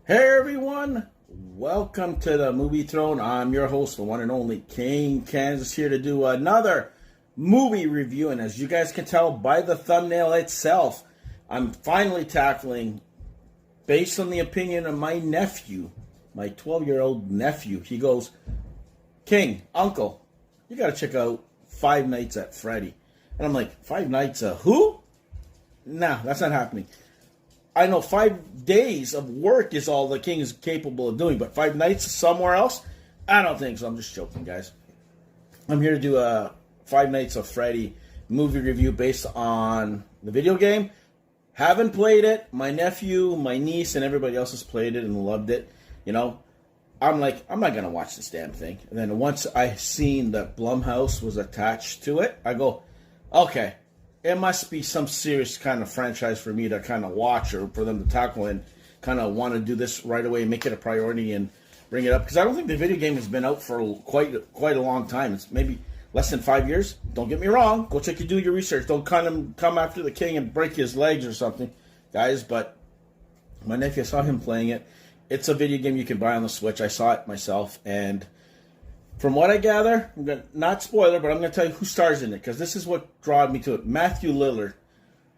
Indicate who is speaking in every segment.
Speaker 1: Hey everyone, welcome to the Movie Throne. I'm your host, the one and only King Kansas, here to do another movie review. And as you guys can tell by the thumbnail itself, I'm finally tackling, based on the opinion of my nephew, my 12-year-old nephew. He goes, King, Uncle, you gotta check out Five Nights at Freddy. And I'm like, 5 Nights of who? Nah, that's not happening. I know 5 days of work is all the King is capable of doing, but 5 nights somewhere else? I don't think so. I'm just joking, guys. I'm here to do a 5 Nights of Freddy movie review based on the video game. Haven't played it. My nephew, my niece, and everybody else has played it and loved it. You know, I'm like, I'm not going to watch this damn thing. And then once I seen that Blumhouse was attached to it, I go, okay, it must be some serious kind of franchise for me to kind of watch, or for them to tackle and kind of want to do this right away and make it a priority and bring it up. Because I don't think the video game has been out for quite a long time. It's maybe less than 5 years. Don't get me wrong. Go check do your research. Don't come after the King and break his legs or something, guys. But my nephew, I saw him playing it. It's a video game you can buy on the Switch. I saw it myself, and from what I gather, I'm gonna, not spoiler, but I'm going to tell you who stars in it, because this is what drawed me to it. Matthew Lillard.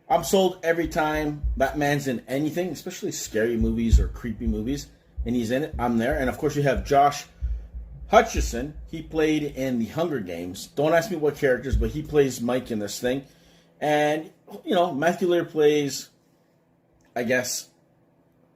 Speaker 1: I'm sold every time that man's in anything, especially scary movies or creepy movies, and he's in it. I'm there. And, of course, you have Josh Hutchinson. He played in The Hunger Games. Don't ask me what characters, but he plays Mike in this thing. And, you know, Matthew Lillard plays, I guess,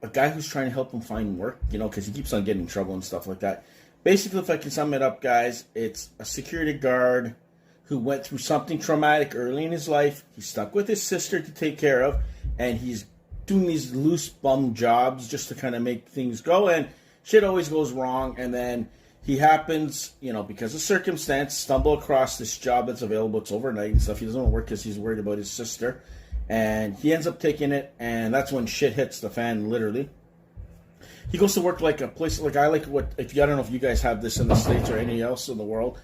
Speaker 1: a guy who's trying to help him find work, you know, because he keeps on getting in trouble and stuff like that. Basically, if I can sum it up, guys, it's a security guard who went through something traumatic early in his life. He's stuck with his sister to take care of, and he's doing these loose bum jobs just to kind of make things go, and shit always goes wrong, and then he happens, you know, because of circumstance, stumble across this job that's available. It's overnight and stuff. He doesn't want to work because he's worried about his sister, and he ends up taking it, and that's when shit hits the fan, literally. He goes to work like a place, like I like what, if you, I don't know if you guys have this in the States or anywhere else in the world,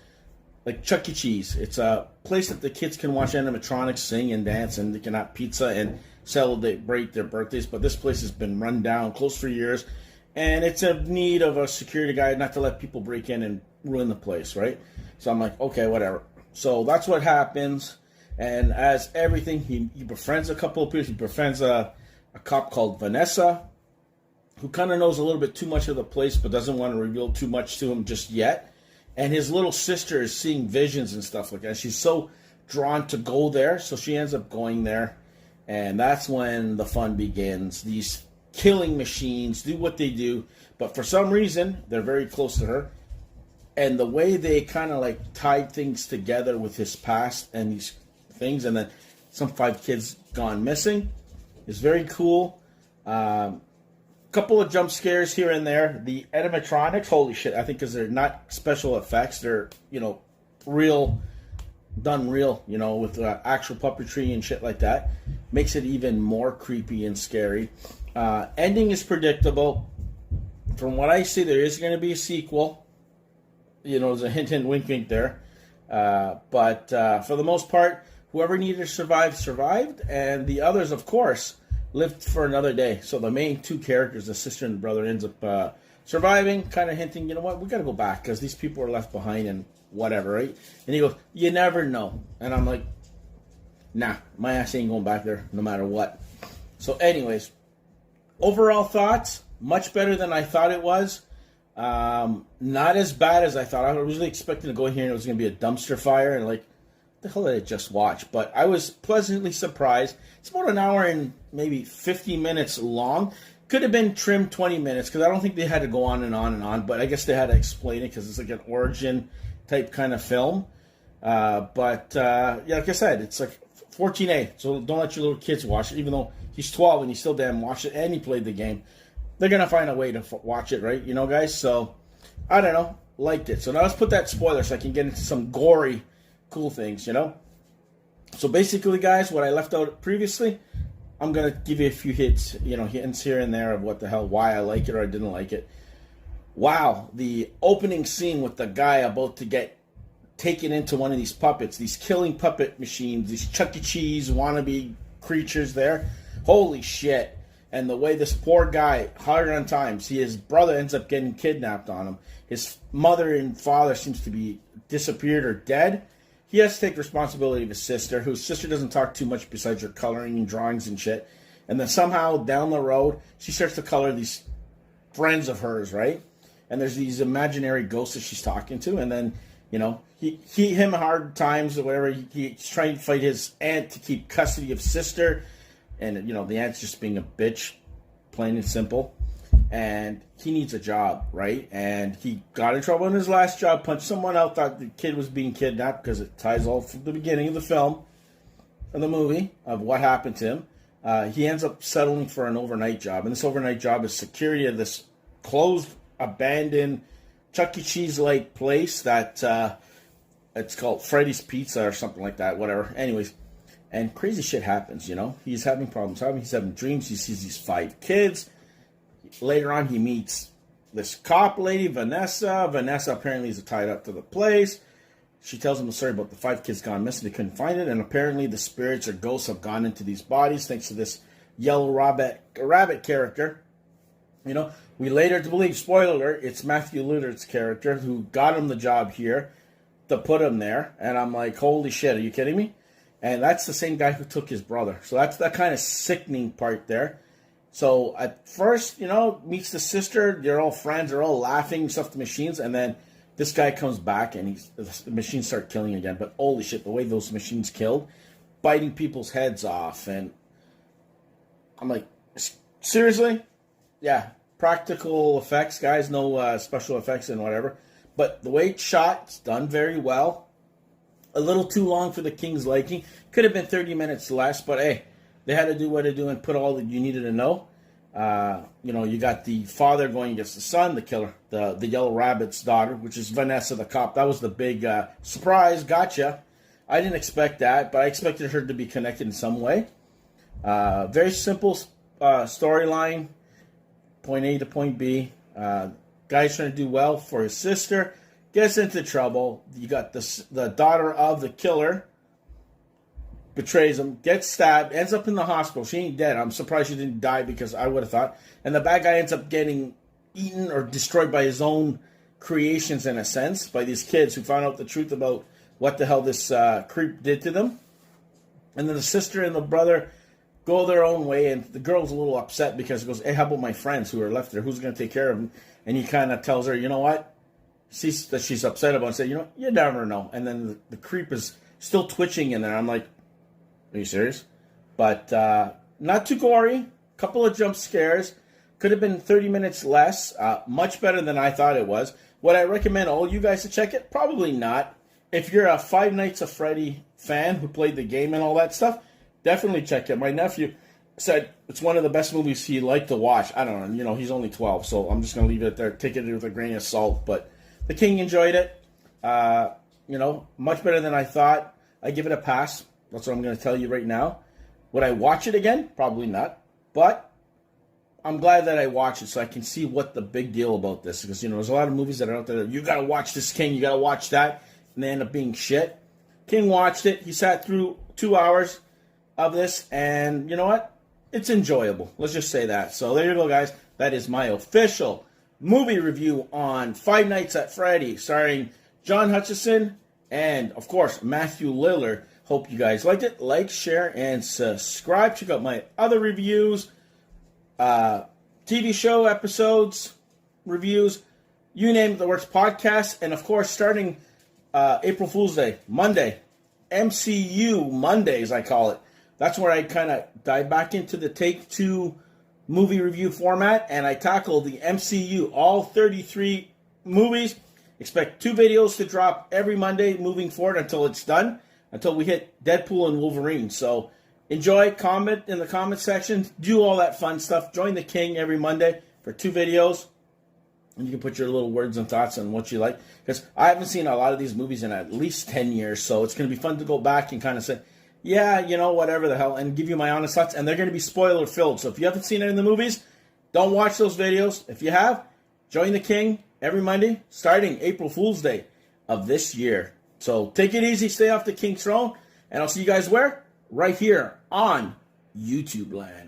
Speaker 1: like Chuck E. Cheese. It's a place that the kids can watch animatronics, sing and dance, and they can have pizza and celebrate their birthdays. But this place has been run down, closed for years, and it's in need of a security guard not to let people break in and ruin the place, right? So I'm like, okay, whatever. So that's what happens, and as everything, he befriends a couple of people. He befriends a cop called Vanessa, who kind of knows a little bit too much of the place but doesn't want to reveal too much to him just yet. And his little sister is seeing visions and stuff like that. She's so drawn to go there, so she ends up going there. And that's when the fun begins. These killing machines do what they do, but for some reason, they're very close to her. And the way they kind of like tied things together with his past and these things, and then some 5 kids gone missing, is very cool. Couple of jump scares here and there. The animatronics, holy shit, I think because they're not special effects, they're, you know, real, done real, you know, with actual puppetry and shit like that. Makes it even more creepy and scary. Ending is predictable. From what I see, there is going to be a sequel. You know, there's a hint, wink, wink there. But for the most part, whoever needed to survive, survived. And the others, of course, lived for another day. So the main 2 characters, the sister and the brother, ends up surviving, kind of hinting, you know what, we got to go back because these people are left behind and whatever, right? And he goes, you never know. And I'm like, nah, my ass ain't going back there no matter what. So anyways, overall thoughts, much better than I thought it was. Not as bad as I thought. I was really expecting to go in here and it was going to be a dumpster fire and like, the hell did I just watch? But I was pleasantly surprised. It's about an hour and maybe 50 minutes long. Could have been trimmed 20 minutes because I don't think they had to go on and on and on. But I guess they had to explain it because it's like an origin type kind of film. Yeah, like I said, it's like 14A. So don't let your little kids watch it. Even though he's 12 and he still damn watched it and he played the game. They're going to find a way to watch it, right? You know, guys? So, I don't know. Liked it. So now let's put that spoiler so I can get into some gory cool things, you know. So basically, guys, what I left out previously, I'm gonna give you a few hints here and there of what the hell, why I like it or I didn't like it. Wow, the opening scene with the guy about to get taken into one of these puppets, these killing puppet machines, these Chuck E. Cheese wannabe creatures there. Holy shit. And the way this poor guy, hard on times, his brother ends up getting kidnapped on him. His mother and father seems to be disappeared or dead. He has to take responsibility of his sister, whose sister doesn't talk too much besides her coloring and drawings and shit. And then somehow down the road, she starts to color these friends of hers, right? And there's these imaginary ghosts that she's talking to. And then, you know, him hard times or whatever. He's trying to fight his aunt to keep custody of sister. And, you know, the aunt's just being a bitch, plain and simple. And he needs a job, right? And he got in trouble in his last job, punched someone out, thought the kid was being kidnapped, because it ties all from the beginning of the film, of the movie, of what happened to him. He ends up settling for an overnight job. And this overnight job is security of this closed, abandoned, Chuck E. Cheese-like place that it's called Freddy's Pizza or something like that, whatever. Anyways, and crazy shit happens, you know? He's having problems. He's having dreams. He sees these 5 kids. Later on, he meets this cop lady, Vanessa. Vanessa apparently is tied up to the place. She tells him a story about the 5 kids gone missing. They couldn't find it. And apparently the spirits or ghosts have gone into these bodies thanks to this yellow rabbit character. You know, we later to believe, spoiler alert, it's Matthew Lillard's character who got him the job here to put him there. And I'm like, holy shit, are you kidding me? And that's the same guy who took his brother. So that's that kind of sickening part there. So at first, you know, meets the sister. They're all friends. They're all laughing, stuff the machines. And then this guy comes back and the machines start killing again. But holy shit, the way those machines killed, biting people's heads off. And I'm like, seriously? Yeah, practical effects, guys. No special effects and whatever. But the way it's shot, it's done very well. A little too long for the King's liking. Could have been 30 minutes less, but hey, they had to do what they do and put all that you needed to know. You know, you got the father going against the son, the killer, the Yellow Rabbit's daughter, which is Vanessa the cop. That was the big surprise, gotcha. I didn't expect that, but I expected her to be connected in some way. Very simple storyline, point A to point B. Guy's trying to do well for his sister, gets into trouble. You got the daughter of the killer, betrays him, gets stabbed, ends up in the hospital. She ain't dead. I'm surprised she didn't die, because I would have thought. And the bad guy ends up getting eaten or destroyed by his own creations, in a sense, by these kids who found out the truth about what the hell this creep did to them. And then the sister and the brother go their own way, and the girl's a little upset because she goes, hey, how about my friends who are left there? Who's going to take care of them? And he kind of tells her, you know what? Sees that she's upset about it and says, you know, you never know. And then the creep is still twitching in there. I'm like, are you serious? But not too gory. Couple of jump scares. Could have been 30 minutes less. Much better than I thought it was. Would I recommend all you guys to check it? Probably not. If you're a Five Nights at Freddy fan who played the game and all that stuff, definitely check it. My nephew said it's one of the best movies he liked to watch. I don't know. You know, he's only 12, so I'm just going to leave it there. Take it with a grain of salt. But the King enjoyed it. You know, much better than I thought. I give it a pass. That's what I'm going to tell you right now. Would I watch it again? Probably not. But I'm glad that I watched it so I can see what the big deal about this. Because, you know, there's a lot of movies that are out there. You got to watch this, King. You got to watch that. And they end up being shit. King watched it. He sat through 2 hours of this. And you know what? It's enjoyable. Let's just say that. So there you go, guys. That is my official movie review on Five Nights at Freddy, starring John Hutchinson and, of course, Matthew Lillard. Hope you guys liked it. Like, share, and subscribe. Check out my other reviews, TV show episodes, reviews, you name it, the works, podcasts, and, of course, starting April Fool's Day, Monday, MCU Mondays, I call it. That's where I kind of dive back into the Take-Two movie review format, and I tackle the MCU, all 33 movies. Expect 2 videos to drop every Monday moving forward until it's done, until we hit Deadpool and Wolverine. So enjoy, comment in the comment section, do all that fun stuff. Join the King every Monday for 2 videos, and you can put your little words and thoughts on what you like. Because I haven't seen a lot of these movies in at least 10 years, so it's going to be fun to go back and kind of say, yeah, you know, whatever the hell, and give you my honest thoughts. And they're going to be spoiler-filled. So if you haven't seen any of the movies, don't watch those videos. If you have, join the King every Monday, starting April Fool's Day of this year. So take it easy, stay off the King's throne, and I'll see you guys where? Right here on YouTube land.